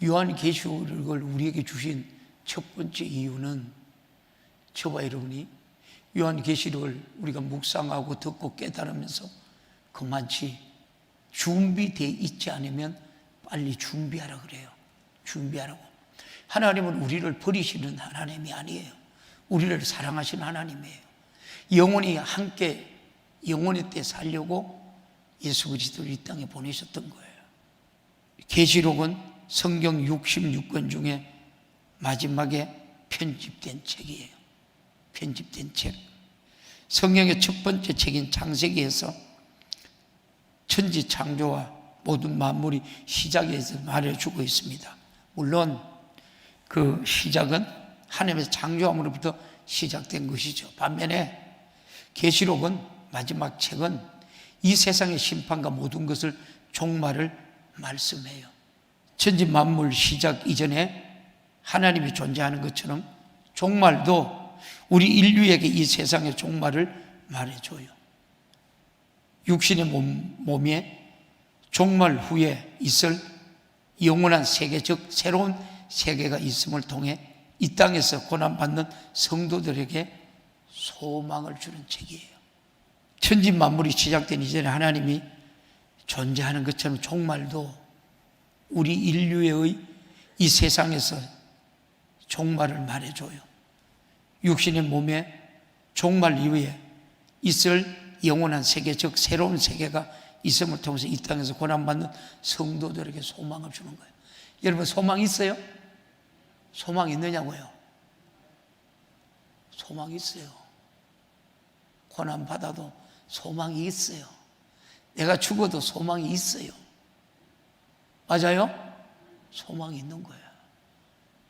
요한계시록을 우리에게 주신 첫 번째 이유는, 저와 여러분이 요한계시록을 우리가 묵상하고 듣고 깨달으면서 그만치 준비되어 있지 않으면 빨리 준비하라 그래요. 준비하라고. 하나님은 우리를 버리시는 하나님이 아니에요. 우리를 사랑하시는 하나님이에요. 영원히 함께 영원히 때 살려고 예수 그리스도를 이 땅에 보내셨던 거예요. 계시록은 성경 66권 중에 마지막에 편집된 책이에요. 편집된 책. 성경의 첫 번째 책인 창세기에서 천지 창조와 모든 만물이 시작에서 말해주고 있습니다. 물론 그 시작은 하나님의 창조함으로부터 시작된 것이죠. 반면에 계시록은, 마지막 책은 이 세상의 심판과 모든 것을 종말을 말씀해요. 천지 만물 시작 이전에 하나님이 존재하는 것처럼 종말도 우리 인류에게 이 세상의 종말을 말해줘요. 육신의 몸에 종말 후에 있을 영원한 세계, 즉 새로운 세계가 있음을 통해 이 땅에서 고난받는 성도들에게 소망을 주는 책이에요. 천지 만물이 시작된 이전에 하나님이 존재하는 것처럼 종말도 우리 인류의 이 세상에서 종말을 말해줘요. 육신의 몸에 종말 이후에 있을 영원한 세계, 즉 새로운 세계가 있음을 통해서 이 땅에서 고난받는 성도들에게 소망을 주는 거예요. 여러분, 소망 있어요? 소망 있느냐고요? 소망이 있어요. 고난받아도 소망이 있어요. 내가 죽어도 소망이 있어요. 맞아요? 소망이 있는 거예요.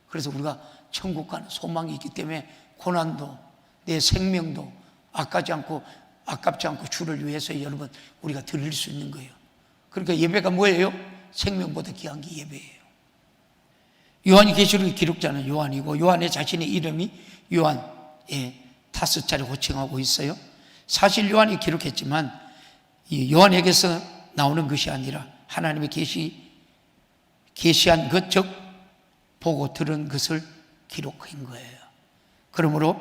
그래서 우리가 천국 가는 소망이 있기 때문에 고난도, 내 생명도 아깝지 않고 주를 위해서 여러분 우리가 드릴 수 있는 거예요. 그러니까 예배가 뭐예요? 생명보다 귀한 게 예배예요. 요한이 계시록의 기록자는 요한이고, 요한의 자신의 이름이 요한 5차례 호칭하고 있어요. 사실 요한이 기록했지만 이 요한에게서 나오는 것이 아니라 하나님의 계시한 것, 즉 보고 들은 것을 기록한 거예요. 그러므로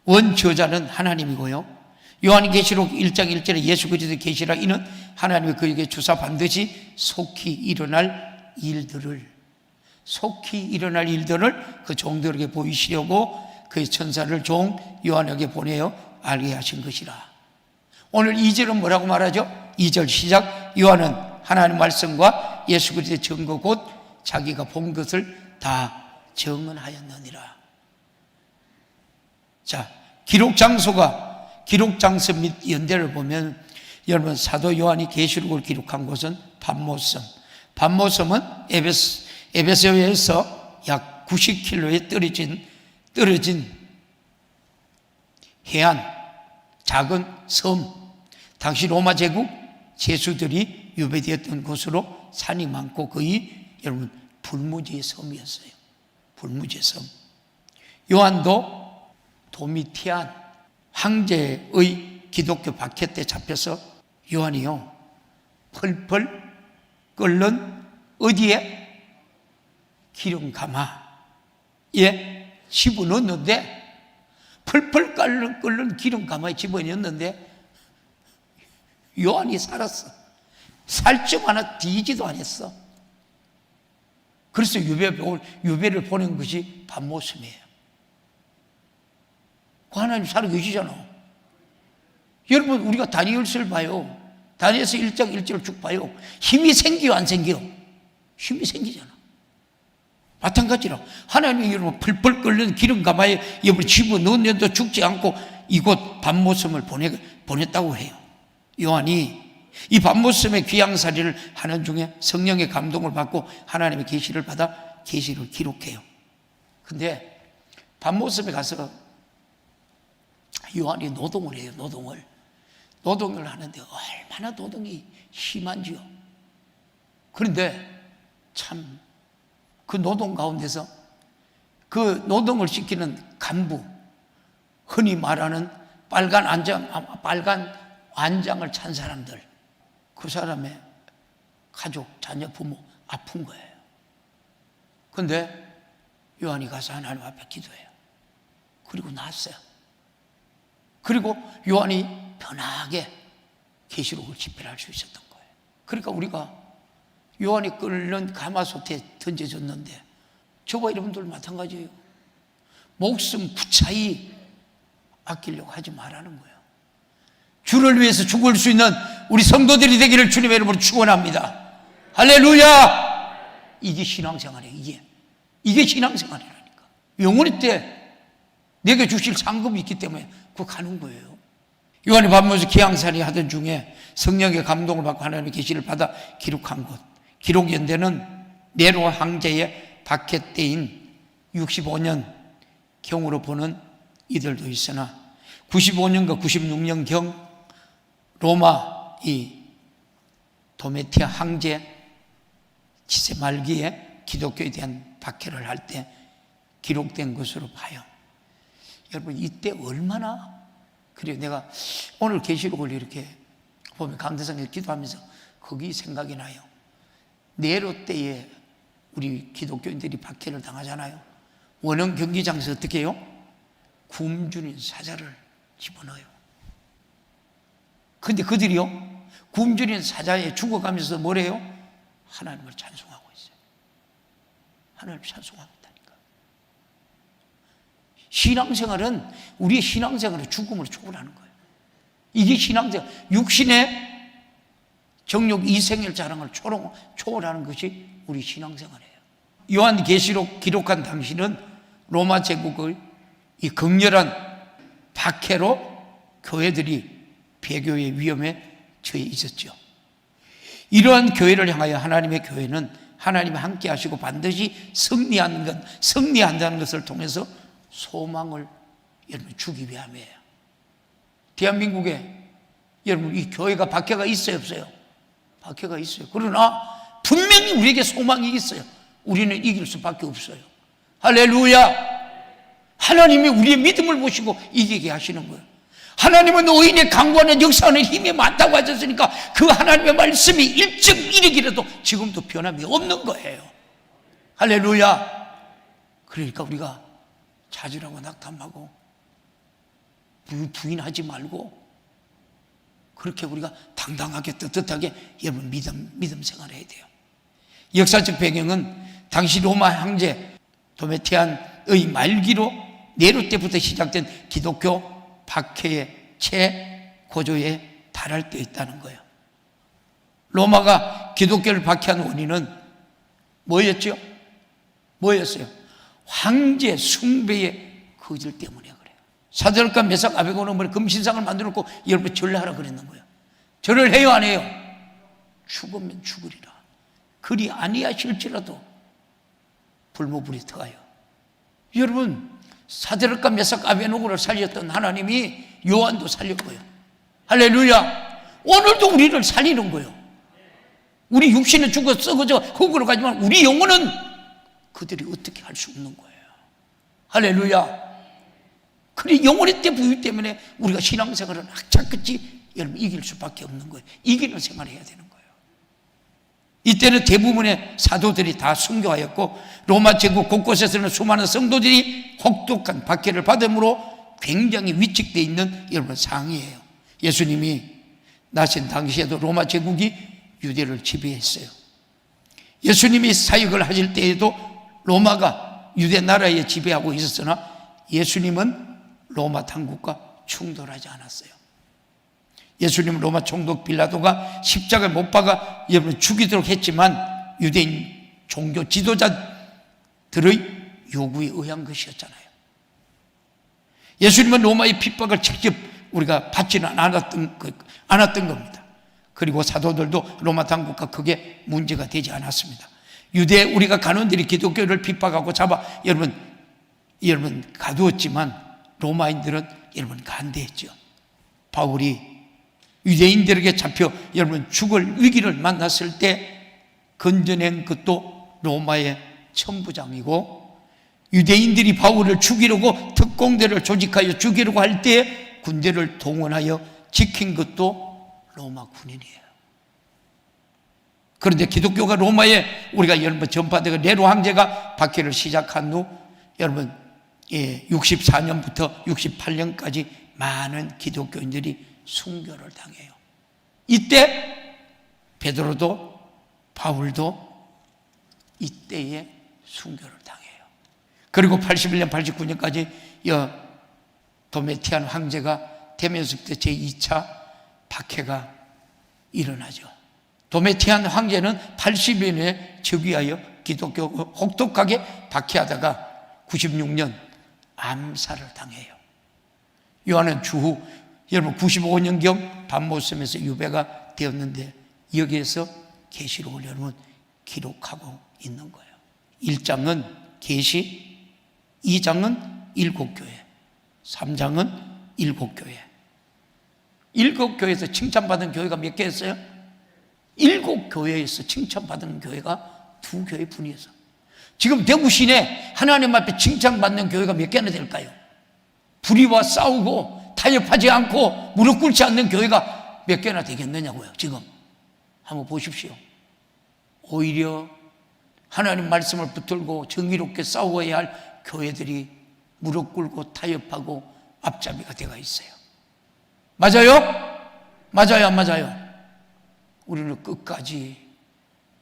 원저자는 하나님이고요, 요한계시록 1장 1절에 예수 그리스도의 계시라, 이는 하나님이 그에게 주사 반드시 속히 일어날 일들을 그 종들에게 보이시려고 그의 천사를 종 요한에게 보내어 알게 하신 것이라. 오늘 2절은 뭐라고 말하죠? 2절 시작. 요한은 하나님 말씀과 예수 그리스도의 증거 곧 자기가 본 것을 다 증언하였느니라. 자, 기록 장소 및 연대를 보면 여러분, 사도 요한이 계시록을 기록한 곳은 patmos섬은 에베소에서 약 90km에 떨어진 해안 작은 섬, 당시 로마 제국 제수들이 유배되었던 곳으로 산이 많고 거의 여러분 불무지의 섬이었어요. 불무지의 섬. 요한도 도미티안 황제의 기독교 박해 때 잡혀서 요한이요 펄펄 끓는 어디에? 기름 가마에 집어넣었는데, 펄펄 끓는 기름 가마에 집어넣었는데 요한이 살았어. 살점 하나 뒤지도 않았어. 그래서 유배를 보낸 것이 patmos이에요. 하나님 살아계시잖아. 여러분, 우리가 다니엘서를 봐요. 다니엘서 1장 1절을 쭉 봐요. 힘이 생겨요, 안 생겨요? 힘이 생기잖아. 마찬가지로 하나님이 여러분 펄펄 끓는 기름 가마에 여러분 집어넣었는데도 죽지 않고 이곳 patmos섬을 보냈다고 해요. 요한이 이 patmos섬의 귀양살이를 하는 중에 성령의 감동을 받고 하나님의 계시를 받아 계시를 기록해요. 근데 patmos섬에 가서 요한이 노동을 해요. 노동을 하는데 얼마나 노동이 심한지요. 그런데 참 그 노동 가운데서 그 노동을 시키는 간부, 흔히 말하는 빨간 안장을 찬 사람들, 그 사람의 가족, 자녀, 부모 아픈 거예요. 근데 요한이 가서 하나님 앞에 기도해요. 그리고 났어요. 그리고 요한이 편하게 계시록을 집필할 수 있었던 거예요. 그러니까 우리가 요한이 끓는 가마솥에 던져졌는데 저와 여러분들 마찬가지예요. 목숨 구차히 아끼려고 하지 말라는 거예요. 주를 위해서 죽을 수 있는 우리 성도들이 되기를 주님의 이름으로 축원합니다. 할렐루야! 이게 신앙생활이에요. 이게 신앙생활이라니까. 영원히 때 내게 주실 상급이 있기 때문에 그거 가는 거예요. 요한이 밤낮에 기양살이 하던 중에 성령의 감동을 받고 하나님의 계시를 받아 기록한 것. 기록 연대는 네로 황제의 박해 때인 65년 경으로 보는 이들도 있으나 95년과 96년경 로마 이 도메티아 황제 지세 말기에 기독교에 대한 박해를 할 때 기록된 것으로 봐요. 여러분 이때 얼마나 그래요. 내가 오늘 계시록을 이렇게 보면 강대상에 기도하면서 거기 생각이 나요. 네로 때에 우리 기독교인들이 박해를 당하잖아요. 원형 경기장에서 어떻게 해요? 굶주린 사자를 집어넣어요. 근데 그들이요, 굶주린 사자에 죽어가면서 뭐래요? 하나님을 찬송하고 있어요. 하나님을 찬송하고 있다니까. 신앙생활은, 우리의 신앙생활은 죽음으로 초월하는 거예요. 이게 신앙생활, 육신의 정욕 이생일 자랑을 초월하는 것이 우리 신앙생활이에요. 요한계시록 기록한 당시는 로마 제국의 이 극렬한 박해로 교회들이 배교의 위험에 처해 있었죠. 이러한 교회를 향하여 하나님의 교회는 하나님이 함께 하시고 반드시 승리한다는 것을 통해서 소망을 여러분 주기 위함이에요. 대한민국에 여러분 이 교회가 박해가 있어요, 없어요? 박해가 있어요. 그러나 분명히 우리에게 소망이 있어요. 우리는 이길 수밖에 없어요. 할렐루야! 하나님이 우리의 믿음을 보시고 이기게 하시는 거예요. 하나님은 의인의 강구하는 역사하는 힘이 많다고 하셨으니까 그 하나님의 말씀이 일정일익이라도 지금도 변함이 없는 거예요. 할렐루야! 그러니까 우리가 좌절하고 낙담하고 부인하지 말고 그렇게 우리가 당당하게 떳떳하게 여러분 믿음 생활을 해야 돼요. 역사적 배경은 당시 로마 황제 도메티안의 말기로 네로 때부터 시작된 기독교 박해의 최고조에 달할 때 있다는 거예요. 로마가 기독교를 박해한 원인은 뭐였죠? 뭐였어요? 황제 숭배의 거절 때문에 그래요. 사드락과 메삭 아베고노는 금신상을 만들어 놓고 여러분 절하라 그랬는 거예요. 절을 해요, 안 해요? 죽으면 죽으리라. 그리 아니하실지라도 불모불이 터가요. 여러분 사드락과 메삭 아베노고를 살렸던 하나님이 요한도 살렸고요. 할렐루야! 오늘도 우리를 살리는 거예요. 우리 육신은 죽어 썩어져 흙으로 가지만 우리 영혼은 그들이 어떻게 할 수 없는 거예요. 할렐루야! 그래 영혼의 때 부유 때문에 우리가 신앙생활을 악착같이 여러분 이길 수밖에 없는 거예요. 이기는 생활을 해야 되는 거예요. 이때는 대부분의 사도들이 다 순교하였고 로마 제국 곳곳에서는 수많은 성도들이 혹독한 박해를 받음으로 굉장히 위축되어 있는 여러분 상황이에요. 예수님이 나신 당시에도 로마 제국이 유대를 지배했어요. 예수님이 사역을 하실 때에도 로마가 유대 나라에 지배하고 있었으나 예수님은 로마 당국과 충돌하지 않았어요. 예수님은 로마 총독 빌라도가 십자가에 못 박아 여러분 죽이도록 했지만 유대인 종교 지도자들의 요구에 의한 것이었잖아요. 예수님은 로마의 핍박을 직접 우리가 받지는 않았던 겁니다. 그리고 사도들도 로마 당국과 크게 문제가 되지 않았습니다. 유대 우리가 간원들이 기독교를 핍박하고 잡아 여러분 가두었지만 로마인들은 여러분 간대했죠. 바울이 유대인들에게 잡혀 여러분 죽을 위기를 만났을 때 건져낸 것도 로마의 천부장이고 유대인들이 바울을 죽이려고 특공대를 조직하여 죽이려고 할 때 군대를 동원하여 지킨 것도 로마 군인이에요. 그런데 기독교가 로마에 우리가 여러분 전파되고 네로 황제가 박해를 시작한 후 여러분 64년부터 68년까지 많은 기독교인들이 순교를 당해요. 이때 베드로도 바울도 이때에 순교를 당해요. 그리고 81년 89년까지 도메티안 황제가 되면서 제2차 박해가 일어나죠. 도메티안 황제는 80년에 즉위하여 기독교 혹독하게 박해하다가 96년 암살을 당해요. 요한은 주후 여러분 95년경 반모섬에서 유배가 되었는데 여기에서 계시록을 여러분 기록하고 있는 거예요. 1장은 계시, 2장은 7교회, 3장은 7교회. 7교회에서 칭찬받은 교회가 몇 개였어요? 7교회에서 칭찬받은 교회가 2교회 뿐이었어요. 지금 대구 시내 하나님 앞에 칭찬받는 교회가 몇 개나 될까요? 불의와 싸우고 타협하지 않고 무릎 꿇지 않는 교회가 몇 개나 되겠느냐고요. 지금 한번 보십시오. 오히려 하나님 말씀을 붙들고 정의롭게 싸워야 할 교회들이 무릎 꿇고 타협하고 앞잡이가 되어 있어요. 맞아요? 맞아요, 안 맞아요? 우리는 끝까지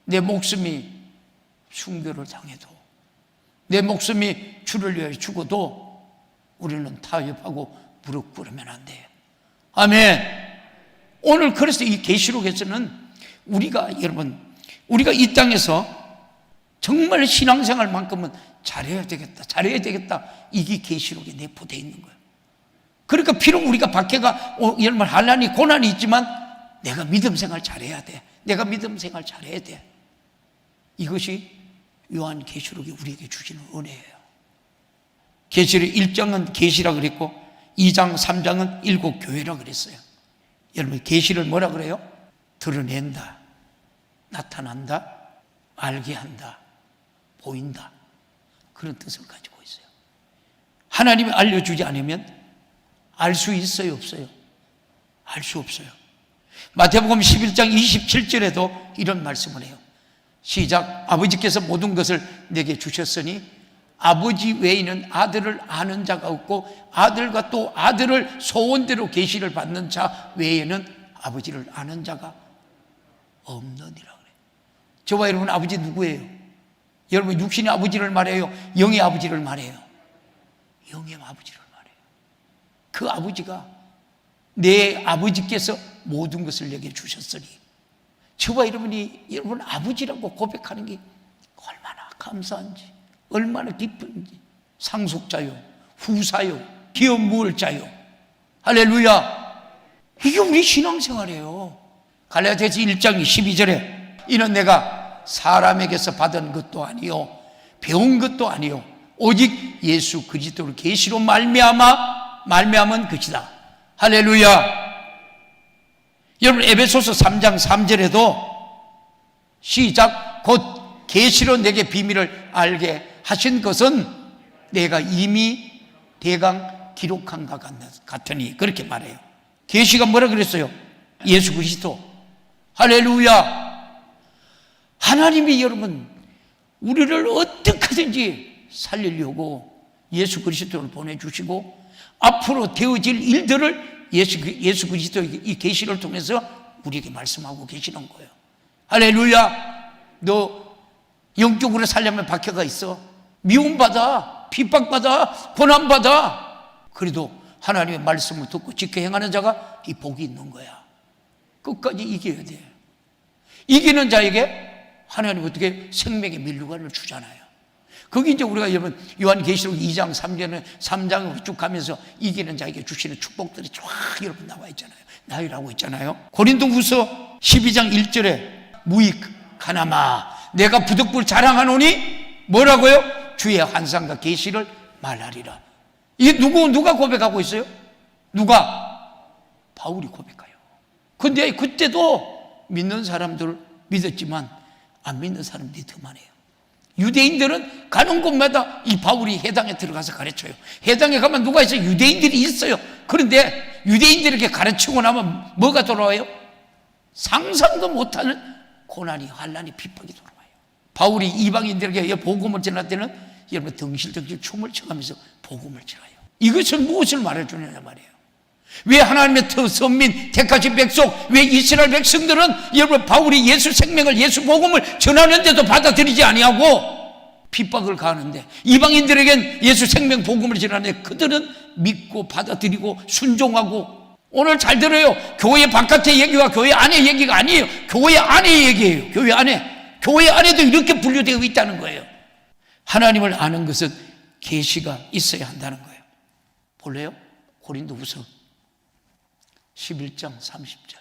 내 목숨이 순교를 당해도 내 목숨이 주를 위해 죽어도 우리는 타협하고 무릎 꿇으면 안 돼요. 아멘. 오늘 그래서 이 계시록에서는 우리가 이 땅에서 정말 신앙생활만큼은 잘해야 되겠다. 이게 계시록에 내포되어 있는 거예요. 그러니까 비록 우리가 박해가 여러분 환난이 고난이 있지만 내가 믿음 생활 잘해야 돼. 이것이 요한 계시록이 우리에게 주시는 은혜예요. 계시록 1장은 계시라 그랬고 2장 3장은 7교회라 그랬어요. 여러분 계시를 뭐라 그래요? 드러낸다, 나타난다, 알게 한다, 보인다, 그런 뜻을 가지고 있어요. 하나님이 알려주지 않으면 알 수 있어요, 없어요? 알 수 없어요. 마태복음 11장 27절에도 이런 말씀을 해요. 시작. 아버지께서 모든 것을 내게 주셨으니 아버지 외에는 아들을 아는 자가 없고 아들과 또 아들을 소원대로 계시를 받는 자 외에는 아버지를 아는 자가 없느니라 그래요. 저와 여러분 아버지 누구예요? 여러분 육신의 아버지를 말해요? 영의 아버지를 말해요? 영의 아버지를 말해요. 그 아버지가 내 아버지께서 모든 것을 내게 주셨으니 저와 여러분 아버지라고 고백하는 게 얼마나 감사한지, 얼마나 기쁜지. 상속자요, 후사요, 기업 무을 자요. 할렐루야. 이게 우리 신앙생활이에요. 갈라디아서 1장 12절에 이는 내가 사람에게서 받은 것도 아니요 배운 것도 아니요 오직 예수 그리스도를 계시로 말미암은 것이다. 할렐루야. 여러분 에베소서 3장 3절에도 시작. 곧 계시로 내게 비밀을 알게 하신 것은 내가 이미 대강 기록한 것 같으니 그렇게 말해요. 계시가 뭐라 그랬어요? 예수 그리스도. 할렐루야. 하나님이 여러분 우리를 어떻게든지 살리려고 예수 그리스도를 보내주시고 앞으로 되어질 일들을 예수 그리스도의 이 계시를 통해서 우리에게 말씀하고 계시는 거예요. 할렐루야. 너 영적으로 살려면 박해가 있어. 미움받아, 핍박받아, 고난받아. 그래도 하나님의 말씀을 듣고 지켜 행하는 자가 이 복이 있는 거야. 끝까지 이겨야 돼. 이기는 자에게 하나님 어떻게 생명의 면류관을 주잖아요. 거기 이제 우리가 여러분 요한계시록 2장 3장으로 쭉 가면서 이기는 자에게 주시는 축복들이 쫙 여러분 나와 있잖아요. 나열하고 있잖아요. 고린도후서 12장 1절에 무익 가나마 내가 부득불 자랑하노니 뭐라고요? 주의 환상과 계시를 말하리라. 이게 누가 고백하고 있어요? 누가? 바울이 고백해요. 근데 그때도 믿는 사람들 믿었지만 안 믿는 사람들이 더 많아요. 유대인들은 가는 곳마다 이 바울이 회당에 들어가서 가르쳐요. 회당에 가면 누가 있어요? 유대인들이 있어요. 그런데 유대인들에게 가르치고 나면 뭐가 돌아와요? 상상도 못하는 고난이, 환난이, 핍박이 돌아와요. 바울이 이방인들에게 복음을 전할 때는 여러분 덩실덩실 춤을 춰가면서 복음을 전해요. 이것은 무엇을 말해주느냐 말이에요. 왜 하나님의 선민 택하신 백성, 왜 이스라엘 백성들은 여러분 바울이 예수 생명을, 예수 복음을 전하는데도 받아들이지 아니하고 핍박을 가하는데, 이방인들에겐 예수 생명 복음을 전하는데 그들은 믿고 받아들이고 순종하고. 오늘 잘 들어요. 교회 바깥의 얘기와 교회 안의 얘기가 아니에요. 교회 안의 얘기예요. 교회 안에. 교회 안에도 이렇게 분류되어 있다는 거예요. 하나님을 아는 것은 계시가 있어야 한다는 거예요. 볼래요? 고린도후서 11장 30절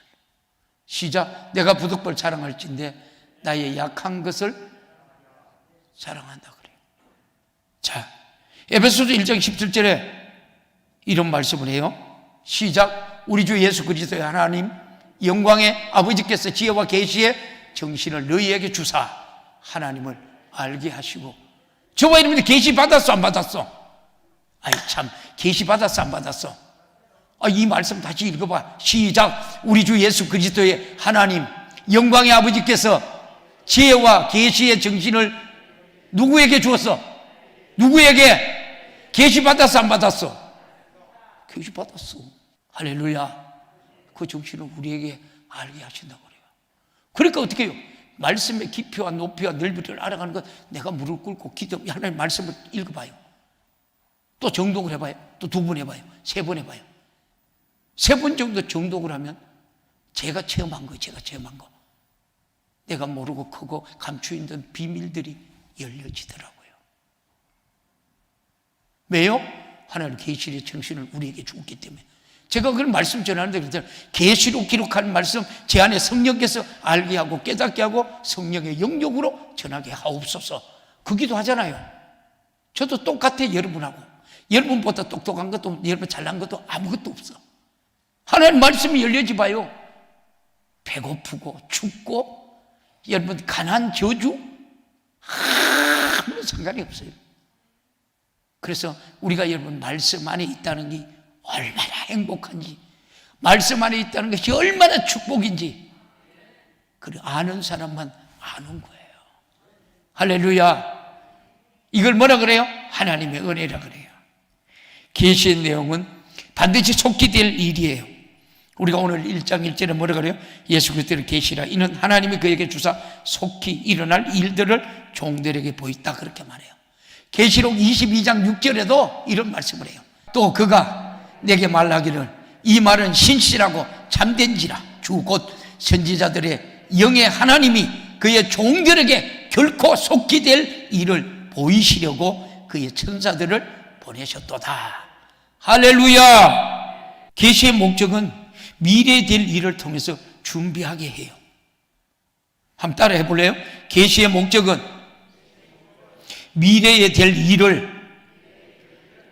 시작. 내가 부득불 자랑할진대 나의 약한 것을 자랑한다 그래요. 자, 에베소서 1장 17절에 이런 말씀을 해요. 시작. 우리 주 예수 그리스도의 하나님 영광의 아버지께서 지혜와 계시의 정신을 너희에게 주사 하나님을 알게 하시고. 저와 여러분들 계시 받았어 안 받았어? 아이 참, 계시 받았어 안 받았어? 이 말씀 다시 읽어봐. 시작. 우리 주 예수 그리스도의 하나님 영광의 아버지께서 지혜와 계시의 정신을 누구에게 주었어? 누구에게? 계시 받았어 안 받았어? 계시 받았어. 할렐루야. 그 정신을 우리에게 알게 하신다고 그래요. 그러니까 어떻게 해요? 말씀의 깊이와 높이와 넓이를 알아가는 것, 내가 무릎 꿇고 기도, 하나님 말씀을 읽어봐요. 또 정독을 해봐요. 또 2번 해봐요. 3번 해봐요. 3번 정도 정독을 하면 제가 체험한 거, 내가 모르고 크고 감추있던 비밀들이 열려지더라고요. 왜요? 하나님 계시의 정신을 우리에게 주었기 때문에. 제가 그런 말씀 전하는데 계시로 기록한 말씀 제 안에 성령께서 알게 하고 깨닫게 하고 성령의 영역으로 전하게 하옵소서. 그 기도하잖아요. 저도 똑같아. 여러분하고. 여러분보다 똑똑한 것도, 여러분 잘난 것도 아무것도 없어. 하나님 말씀이 열려지 봐요. 배고프고 춥고 여러분 가난 저주 아무 상관이 없어요. 그래서 우리가 여러분 말씀 안에 있다는 게 얼마나 행복한지, 말씀 안에 있다는 것이 얼마나 축복인지 그걸 아는 사람만 아는 거예요. 할렐루야. 이걸 뭐라 그래요? 하나님의 은혜라 그래요. 계시의 내용은 반드시 속히 될 일이에요. 우리가 오늘 1장 1절에 뭐라 그래요? 예수 그리스도를 계시라. 이는 하나님이 그에게 주사 속히 일어날 일들을 종들에게 보였다. 그렇게 말해요. 계시록 22장 6절에도 이런 말씀을 해요. 또 그가 내게 말하기를 이 말은 신실하고 참된지라. 주 곧 선지자들의 영의 하나님이 그의 종들에게 결코 속히 될 일을 보이시려고 그의 천사들을 보내셨도다. 할렐루야. 계시의 목적은 미래에 될 일을 통해서 준비하게 해요. 한번 따라 해볼래요? 계시의 목적은 미래에 될 일을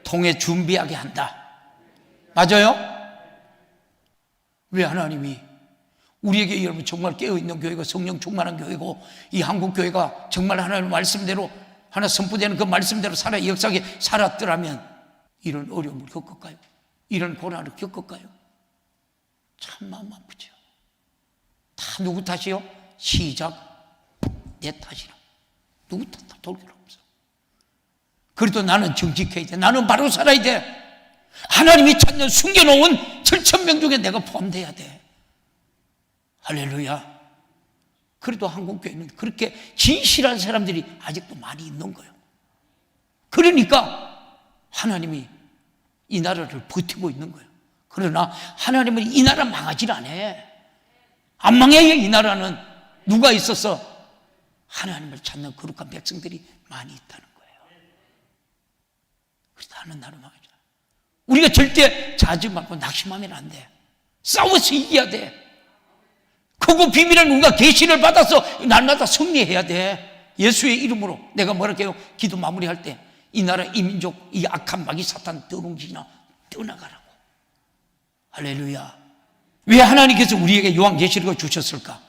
통해 준비하게 한다. 맞아요? 왜 하나님이 우리에게 여러분 정말 깨어있는 교회가 성령 충만한 교회고 이 한국 교회가 정말 하나님의 말씀대로 하나 선포되는 그 말씀대로 살아 역사하게 살았더라면 이런 어려움을 겪을까요? 이런 고난을 겪을까요? 참 마음 아프죠. 다 누구 탓이요? 시작 내 탓이라. 누구 탓 돌길 없어. 그래도 나는 정직해야 돼. 나는 바로 살아야 돼. 하나님이 찾는 숨겨놓은 7,000명 중에 내가 포함돼야 돼. 할렐루야. 그래도 한국교회는 그렇게 진실한 사람들이 아직도 많이 있는 거예요. 그러니까 하나님이 이 나라를 버티고 있는 거예요. 그러나 하나님은 이 나라 망하질 않아. 안 망해요. 이 나라는 누가 있어서 하나님을 찾는 거룩한 백성들이 많이 있다는 거예요. 그래서 하는 나라 망하지 않아. 우리가 절대 자증하고 낙심하면 안 돼. 싸워서 이겨야 돼. 그거 비밀은 우리가 계시를 받아서 날마다 승리해야 돼. 예수의 이름으로 내가 뭐랄게요? 기도 마무리할 때 이 나라 이 민족 이 악한 마귀 사탄 더롱지나 떠나가라고. 할렐루야. 왜 하나님께서 우리에게 요한계시록을 주셨을까?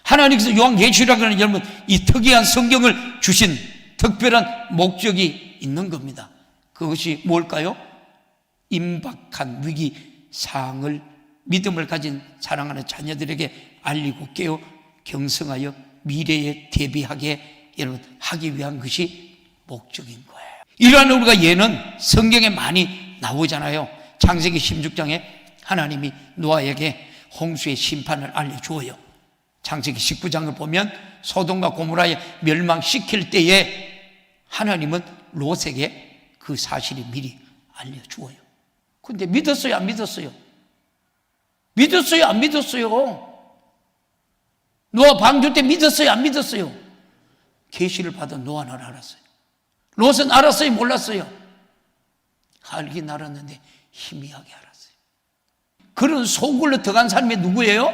하나님께서 요한계시록이라는 여러분 이 특이한 성경을 주신 특별한 목적이 있는 겁니다. 그것이 뭘까요? 임박한 위기 사항을 믿음을 가진 사랑하는 자녀들에게 알리고 깨워 경성하여 미래에 대비하게 여러분 하기 위한 것이 목적인 거예요. 이러한 우리가 예는 성경에 많이 나오잖아요. 창세기 16장에 하나님이 노아에게 홍수의 심판을 알려주어요. 창세기 19장을 보면 소돔과 고모라에 멸망시킬 때에 하나님은 롯에게 그 사실을 미리 알려주어요. 근데 믿었어요, 안 믿었어요? 믿었어요, 안 믿었어요? 노아 방주 때 믿었어요, 안 믿었어요? 계시를 받은 노아는 알았어요. 롯은 알았어요, 몰랐어요? 알긴 알았는데 희미하게 알았어요. 그런 소굴로 들어간 사람이 누구예요?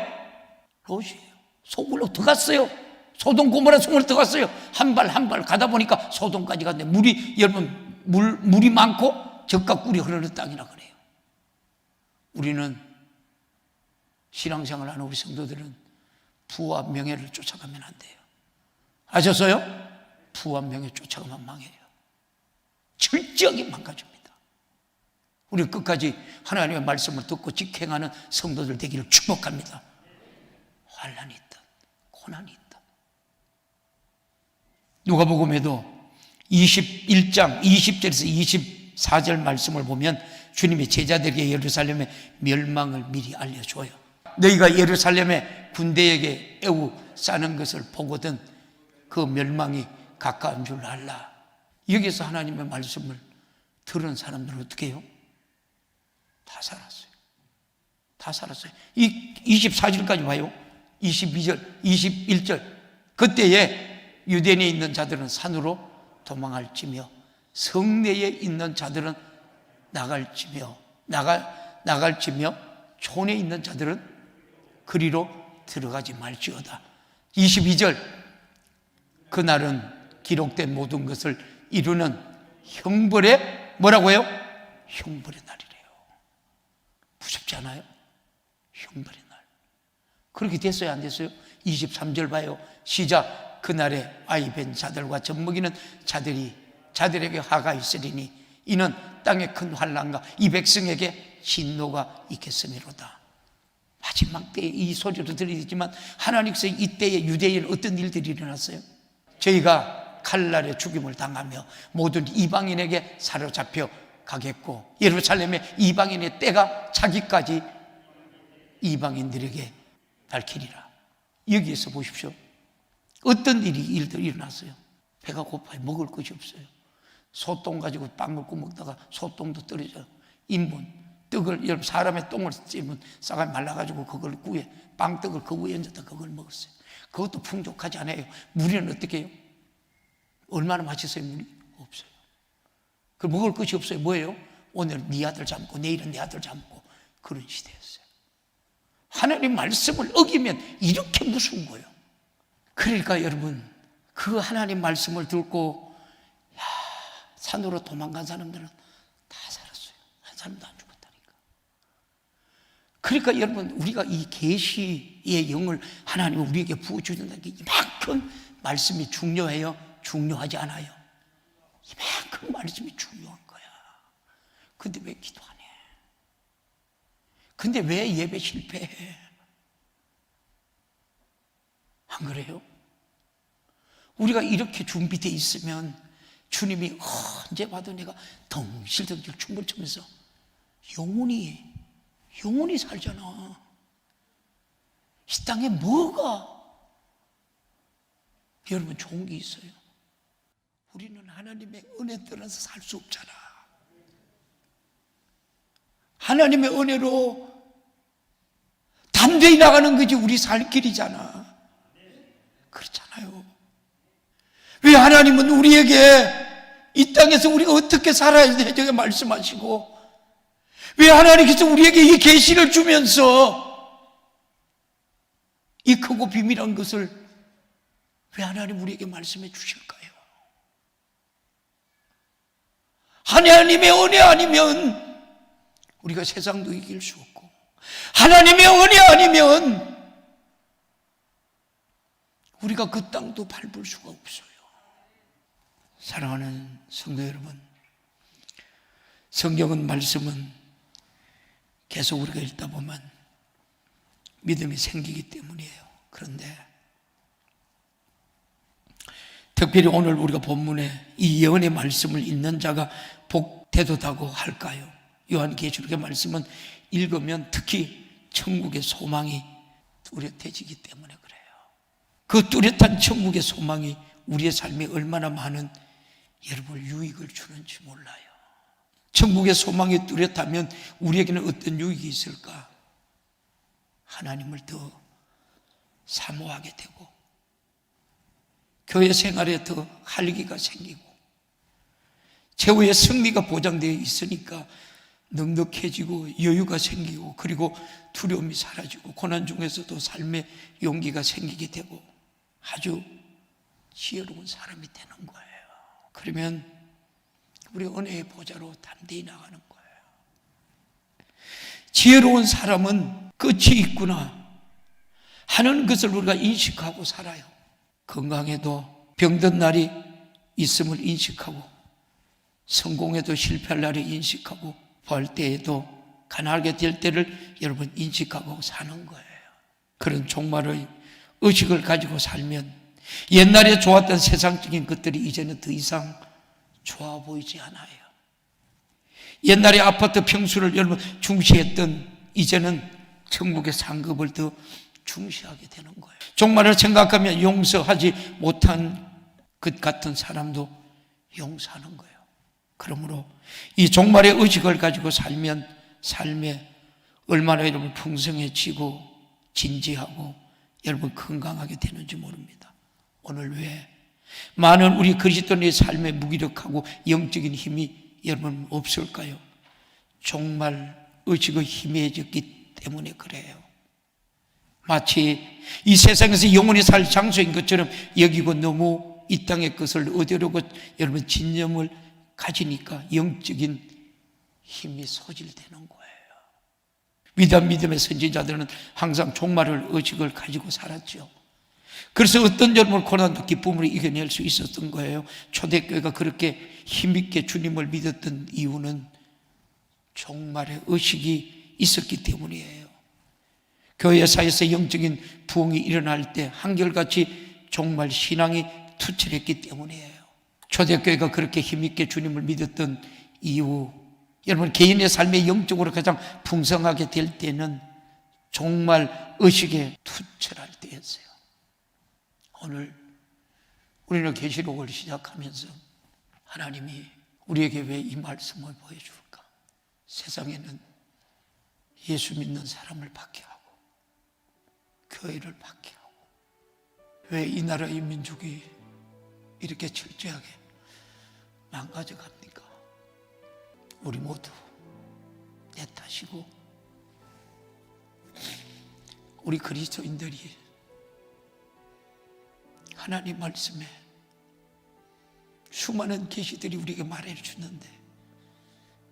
롯이에요. 소굴로 들어갔어요. 소돔 고모라 성으로 들어갔어요. 한 발 한 발 가다 보니까 소돔까지 갔는데 물이 여러분 물이 많고 적과 꿀이 흐르는 땅이라 그래요. 우리는 신앙생활 하는 우리 성도들은 부와 명예를 쫓아가면 안 돼요. 아셨어요? 부와 명예 쫓아가면 망해요. 철저하게 망가집니다. 우리 끝까지 하나님의 말씀을 듣고 직행하는 성도들 되기를 축복합니다. 환난이 있다, 고난이 있다. 누가복음에도 21장 20절에서 24절 말씀을 보면 주님이 제자들에게 예루살렘의 멸망을 미리 알려줘요. 너희가 예루살렘의 군대에게 애우싸는 것을 보거든 그 멸망이 가까운 줄 알라. 여기서 하나님의 말씀을 들은 사람들은 어떻게 해요? 다 살았어요. 다 살았어요. 24절까지 봐요. 22절, 21절. 그때에 유대인에 있는 자들은 산으로 도망할지며 성내에 있는 자들은 나갈지며 촌에 있는 자들은 그리로 들어가지 말지어다. 22절. 그날은 기록된 모든 것을 이루는 형벌의 뭐라고요? 형벌의 날이래요. 무섭지 않아요? 형벌의 날. 그렇게 됐어요, 안 됐어요? 23절 봐요. 시작. 그날에 아이 뵌 자들과 젖먹이는 자들에게 화가 있으리니 이는 땅의 큰 환난과 이 백성에게 진노가 있겠음이로다. 마지막 때에 이 소리도 들리지만 하나님께서 이때에 유대인은 어떤 일들이 일어났어요? 저희가 칼날에 죽임을 당하며 모든 이방인에게 사로잡혀 가겠고 예루살렘의 이방인의 때가 차기까지 이방인들에게 밝히리라. 여기에서 보십시오. 어떤 일들이 일어났어요? 배가 고파요. 먹을 것이 없어요. 소똥 가지고 빵을 구먹다가 소똥도 떨어져요. 인분, 떡을, 여러분 사람의 똥을 찌면 싸가지 말라가지고 그걸 구해 빵떡을 그 위에 얹었다 그걸 먹었어요. 그것도 풍족하지 않아요. 물에는 어떻게 해요? 얼마나 맛있어요? 물이? 없어요. 그 먹을 것이 없어요. 뭐예요? 오늘 네 아들 잡고 내일은 내 아들 잡고 그런 시대였어요. 하나님 말씀을 어기면 이렇게 무서운 거예요. 그러니까 여러분 그 하나님 말씀을 듣고 산으로 도망간 사람들은 다 살았어요. 한 사람도 안 죽었다니까. 그러니까 여러분 우리가 이 계시의 영을 하나님은 우리에게 부어주는다는 게 이만큼 말씀이 중요해요? 중요하지 않아요? 이만큼 말씀이 중요한 거야. 근데 왜 기도 안 해? 근데 왜 예배 실패해? 안 그래요? 우리가 이렇게 준비되어 있으면 주님이 언제 봐도 내가 덩실덩실 춤을 추면서 영원히 살잖아. 이 땅에 뭐가 여러분 좋은 게 있어요? 우리는 하나님의 은혜 떠나서 살 수 없잖아. 하나님의 은혜로 담대히 나가는 것이 우리 살 길이잖아. 그렇잖아요. 왜 하나님은 우리에게 이 땅에서 우리가 어떻게 살아야 되는지 말씀하시고 왜 하나님께서 우리에게 이 계시를 주면서 이 크고 비밀한 것을 왜 하나님 우리에게 말씀해 주실까요? 하나님의 은혜 아니면 우리가 세상도 이길 수 없고 하나님의 은혜 아니면 우리가 그 땅도 밟을 수가 없어요. 사랑하는 성도 여러분, 성경은 말씀은 계속 우리가 읽다 보면 믿음이 생기기 때문이에요. 그런데 특별히 오늘 우리가 본문에 이 예언의 말씀을 읽는 자가 복되도다고 할까요? 요한계시록의 말씀은 읽으면 특히 천국의 소망이 뚜렷해지기 때문에 그래요. 그 뚜렷한 천국의 소망이 우리의 삶에 얼마나 많은 여러분 유익을 주는지 몰라요. 천국의 소망이 뚜렷하면 우리에게는 어떤 유익이 있을까? 하나님을 더 사모하게 되고 교회 생활에 더 활기가 생기고 최후의 승리가 보장되어 있으니까 넉넉해지고 여유가 생기고 그리고 두려움이 사라지고 고난 중에서도 삶의 용기가 생기게 되고 아주 지혜로운 사람이 되는 거예요. 그러면 우리 은혜의 보좌로 담대히 나가는 거예요. 지혜로운 사람은 끝이 있구나 하는 것을 우리가 인식하고 살아요. 건강에도 병든 날이 있음을 인식하고 성공에도 실패할 날을 인식하고 부할 때에도 가난하게 될 때를 여러분 인식하고 사는 거예요. 그런 종말의 의식을 가지고 살면 옛날에 좋았던 세상적인 것들이 이제는 더 이상 좋아 보이지 않아요. 옛날에 아파트 평수를 여러분 중시했던 이제는 천국의 상급을 더 중시하게 되는 거예요. 종말을 생각하면 용서하지 못한 것 같은 사람도 용서하는 거예요. 그러므로 이 종말의 의식을 가지고 살면 삶에 얼마나 여러분 풍성해지고 진지하고 여러분 건강하게 되는지 모릅니다. 오늘 왜 많은 우리 그리스도인의 삶에 무기력하고 영적인 힘이 여러분 없을까요? 종말 의식의 희미해졌기 때문에 그래요. 마치 이 세상에서 영원히 살 장소인 것처럼 여기고 너무 이 땅의 것을 얻으려고 여러분 진념을 가지니까 영적인 힘이 소질되는 거예요. 믿음의 선지자들은 항상 종말을 의식을 가지고 살았죠. 그래서 어떤 여러분 고난도 기쁨으로 이겨낼 수 있었던 거예요. 초대교회가 그렇게 힘있게 주님을 믿었던 이유는 종말의 의식이 있었기 때문이에요. 교회사에서 영적인 부흥이 일어날 때 한결같이 종말 신앙이 투철했기 때문이에요. 초대교회가 그렇게 힘있게 주님을 믿었던 이유, 여러분 개인의 삶에 영적으로 가장 풍성하게 될 때는 종말 의식에 투철할 때였어요. 오늘 우리는 계시록을 시작하면서 하나님이 우리에게 왜 이 말씀을 보여줄까? 세상에는 예수 믿는 사람을 박해하고 교회를 박해하고 왜 이 나라의 민족이 이렇게 철저하게 망가져 갑니까? 우리 모두 내 탓이고 우리 그리스도인들이 하나님 말씀에 수많은 계시들이 우리에게 말해주는데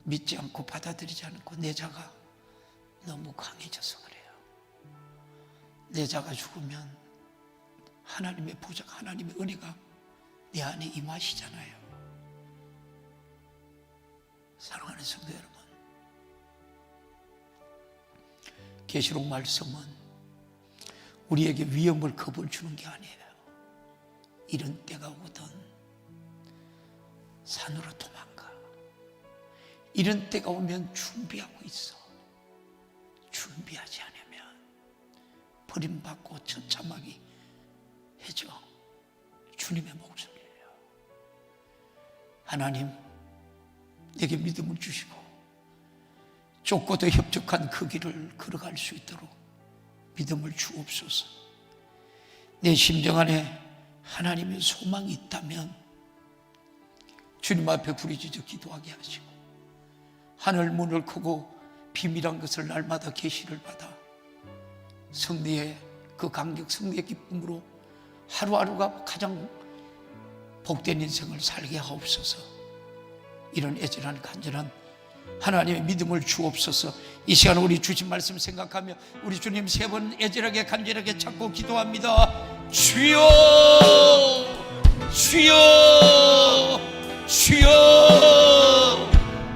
믿지 않고 받아들이지 않고 내 자가 너무 강해져서 그래요. 내 자가 죽으면 하나님의 보좌, 하나님의 은혜가 내 안에 임하시잖아요. 사랑하는 성도 여러분, 계시록 말씀은 우리에게 위험을 겁을 주는 게 아니에요. 이런 때가 오든 산으로 도망가. 이런 때가 오면 준비하고 있어. 준비하지 않으면 버림받고 처참하게 해줘. 주님의 목소리예요. 하나님, 내게 믿음을 주시고 좁고도 협착한 그 길을 걸어갈 수 있도록 믿음을 주옵소서. 내 심정 안에 하나님의 소망이 있다면 주님 앞에 부르짖어 기도하게 하시고 하늘 문을 크고 비밀한 것을 날마다 계시를 받아 승리의 그 감격, 승리의 기쁨으로 하루하루가 가장 복된 인생을 살게 하옵소서. 이런 애절한 간절한 하나님의 믿음을 주옵소서. 이 시간 우리 주신 말씀 생각하며 우리 주님 세 번 애절하게 간절하게 찾고 기도합니다. 주여, 주여, 주여.